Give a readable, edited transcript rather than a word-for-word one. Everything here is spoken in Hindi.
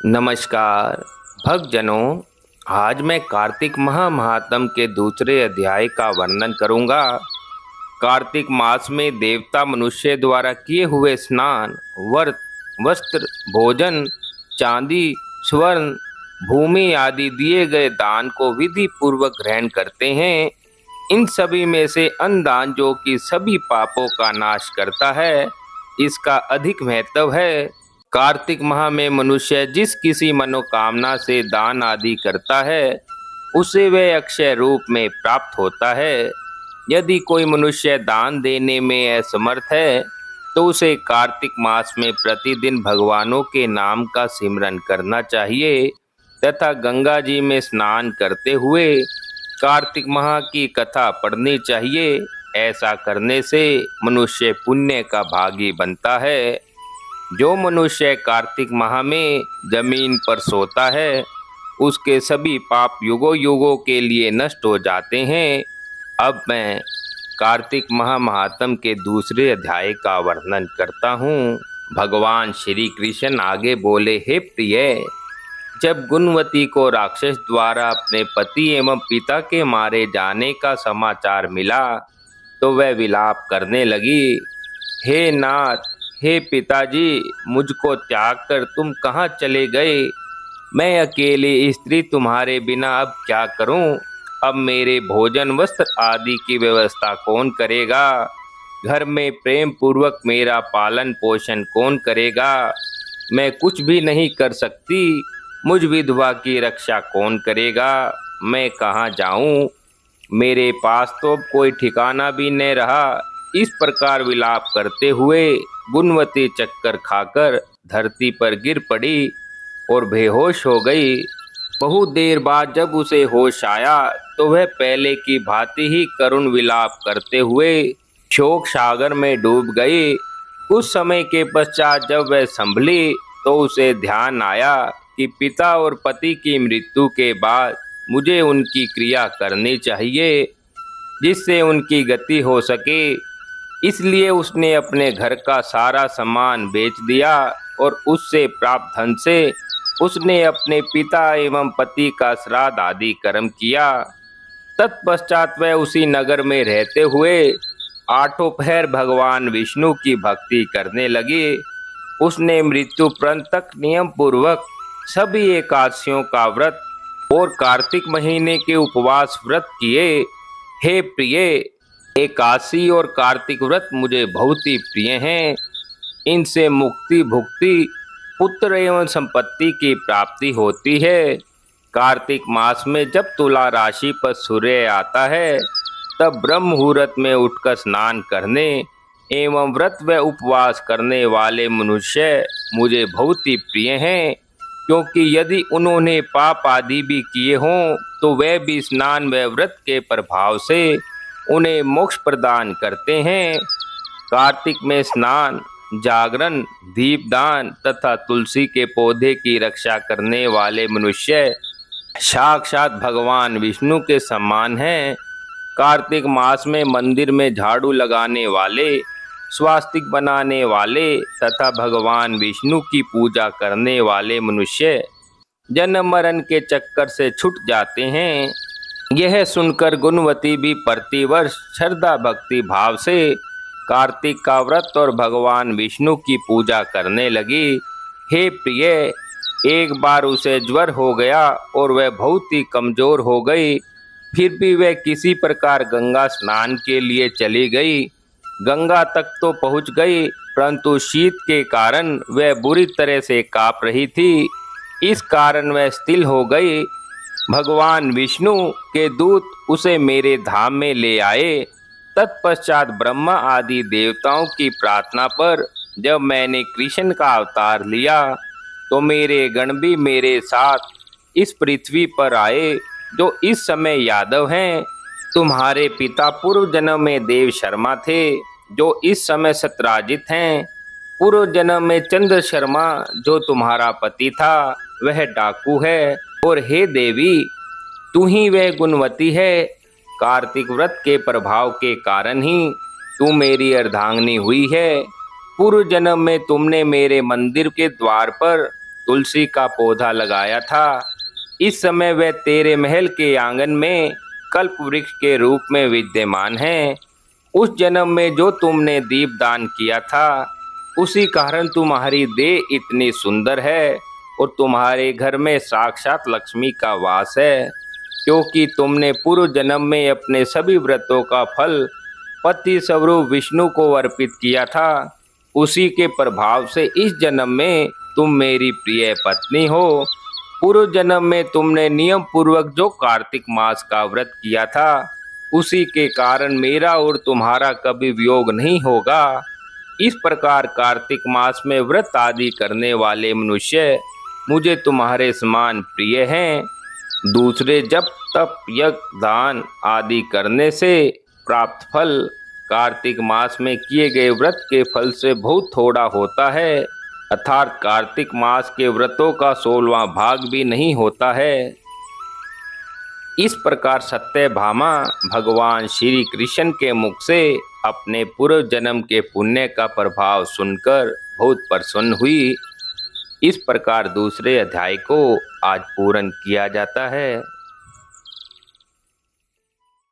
नमस्कार भक्तजनों। आज मैं कार्तिक महात्म के दूसरे अध्याय का वर्णन करूंगा। कार्तिक मास में देवता मनुष्य द्वारा किए हुए स्नान, व्रत, वस्त्र, भोजन, चांदी, स्वर्ण, भूमि आदि दिए गए दान को विधि पूर्वक ग्रहण करते हैं। इन सभी में से अन्नदान, जो कि सभी पापों का नाश करता है, इसका अधिक महत्व है। कार्तिक माह में मनुष्य जिस किसी मनोकामना से दान आदि करता है, उसे वह अक्षय रूप में प्राप्त होता है। यदि कोई मनुष्य दान देने में असमर्थ है, तो उसे कार्तिक मास में प्रतिदिन भगवानों के नाम का सिमरन करना चाहिए तथा गंगा जी में स्नान करते हुए कार्तिक माह की कथा पढ़नी चाहिए। ऐसा करने से मनुष्य पुण्य का भागी बनता है। जो मनुष्य कार्तिक माह में जमीन पर सोता है, उसके सभी पाप युगों युगों के लिए नष्ट हो जाते हैं। अब मैं कार्तिक महात्म के दूसरे अध्याय का वर्णन करता हूँ। भगवान श्री कृष्ण आगे बोले, हे प्रिय, जब गुणवती को राक्षस द्वारा अपने पति एवं पिता के मारे जाने का समाचार मिला, तो वह विलाप करने लगी। हे नाथ, हे पिताजी, मुझको त्याग कर तुम कहाँ चले गए? मैं अकेली स्त्री तुम्हारे बिना अब क्या करूं? अब मेरे भोजन, वस्त्र आदि की व्यवस्था कौन करेगा? घर में प्रेम पूर्वक मेरा पालन पोषण कौन करेगा? मैं कुछ भी नहीं कर सकती। मुझ विधवा की रक्षा कौन करेगा? मैं कहाँ जाऊं? मेरे पास तो कोई ठिकाना भी न रहा। इस प्रकार विलाप करते हुए गुणवती चक्कर खाकर धरती पर गिर पड़ी और बेहोश हो गई। बहुत देर बाद जब उसे होश आया, तो वह पहले की भांति ही करुण विलाप करते हुए शोक सागर में डूब गई। कुछ समय के पश्चात जब वह संभली, तो उसे ध्यान आया कि पिता और पति की मृत्यु के बाद मुझे उनकी क्रिया करनी चाहिए, जिससे उनकी गति हो सके। इसलिए उसने अपने घर का सारा सामान बेच दिया और उससे प्राप्त धन से उसने अपने पिता एवं पति का श्राद्ध आदि कर्म किया। तत्पश्चात वह उसी नगर में रहते हुए आठों पहर भगवान विष्णु की भक्ति करने लगी। उसने मृत्युपर्यंत तक नियम पूर्वक सभी एकादशियों का व्रत और कार्तिक महीने के उपवास व्रत किए। हे प्रिय, एकादशी और कार्तिक व्रत मुझे बहुत ही प्रिय हैं। इनसे मुक्ति, भुक्ति, पुत्र एवं संपत्ति की प्राप्ति होती है। कार्तिक मास में जब तुला राशि पर सूर्य आता है, तब ब्रह्म मुहूर्त में उठकर स्नान करने एवं व्रत व उपवास करने वाले मनुष्य मुझे बहुत ही प्रिय हैं, क्योंकि यदि उन्होंने पाप आदि भी किए हों, तो वह भी स्नान व व्रत के प्रभाव से उन्हें मोक्ष प्रदान करते हैं। कार्तिक में स्नान, जागरण, दीपदान तथा तुलसी के पौधे की रक्षा करने वाले मनुष्य साक्षात भगवान विष्णु के समान हैं। कार्तिक मास में मंदिर में झाड़ू लगाने वाले, स्वास्तिक बनाने वाले तथा भगवान विष्णु की पूजा करने वाले मनुष्य जन्म मरण के चक्कर से छूट जाते हैं। यह सुनकर गुणवती भी प्रतिवर्ष श्रद्धा भक्ति भाव से कार्तिक का व्रत और भगवान विष्णु की पूजा करने लगी। हे प्रिय, एक बार उसे ज्वर हो गया और वह बहुत ही कमजोर हो गई। फिर भी वह किसी प्रकार गंगा स्नान के लिए चली गई। गंगा तक तो पहुंच गई, परंतु शीत के कारण वह बुरी तरह से कांप रही थी। इस कारण वह स्थिर हो गई। भगवान विष्णु के दूत उसे मेरे धाम में ले आए। तत्पश्चात ब्रह्मा आदि देवताओं की प्रार्थना पर जब मैंने कृष्ण का अवतार लिया, तो मेरे गण भी मेरे साथ इस पृथ्वी पर आए, जो इस समय यादव हैं। तुम्हारे पिता पूर्व जन्म में देव शर्मा थे, जो इस समय सत्राजित हैं। पूर्व जन्म में चंद्र शर्मा, जो तुम्हारा पति था, वह डाकू है। और हे देवी, तू ही वह गुणवती है। कार्तिक व्रत के प्रभाव के कारण ही तू मेरी अर्धांगिनी हुई है। पूर्व जन्म में तुमने मेरे मंदिर के द्वार पर तुलसी का पौधा लगाया था। इस समय वह तेरे महल के आंगन में कल्प वृक्ष के रूप में विद्यमान है। उस जन्म में जो तुमने दीपदान किया था, उसी कारण तुम्हारी देह इतनी सुंदर है और तुम्हारे घर में साक्षात लक्ष्मी का वास है, क्योंकि तुमने पूर्व जन्म में अपने सभी व्रतों का फल पति स्वरूप विष्णु को अर्पित किया था। उसी के प्रभाव से इस जन्म में तुम मेरी प्रिय पत्नी हो। पूर्व जन्म में तुमने नियम पूर्वक जो कार्तिक मास का व्रत किया था, उसी के कारण मेरा और तुम्हारा कभी वियोग नहीं होगा। इस प्रकार कार्तिक मास में व्रत आदि करने वाले मनुष्य मुझे तुम्हारे समान प्रिय हैं। दूसरे जप तप यज्ञ दान आदि करने से प्राप्त फल कार्तिक मास में किए गए व्रत के फल से बहुत थोड़ा होता है, अर्थात कार्तिक मास के व्रतों का 16वां भाग भी नहीं होता है। इस प्रकार सत्यभामा भगवान श्री कृष्ण के मुख से अपने पूर्व जन्म के पुण्य का प्रभाव सुनकर बहुत प्रसन्न हुई। इस प्रकार दूसरे अध्याय को आज पूर्ण किया जाता है।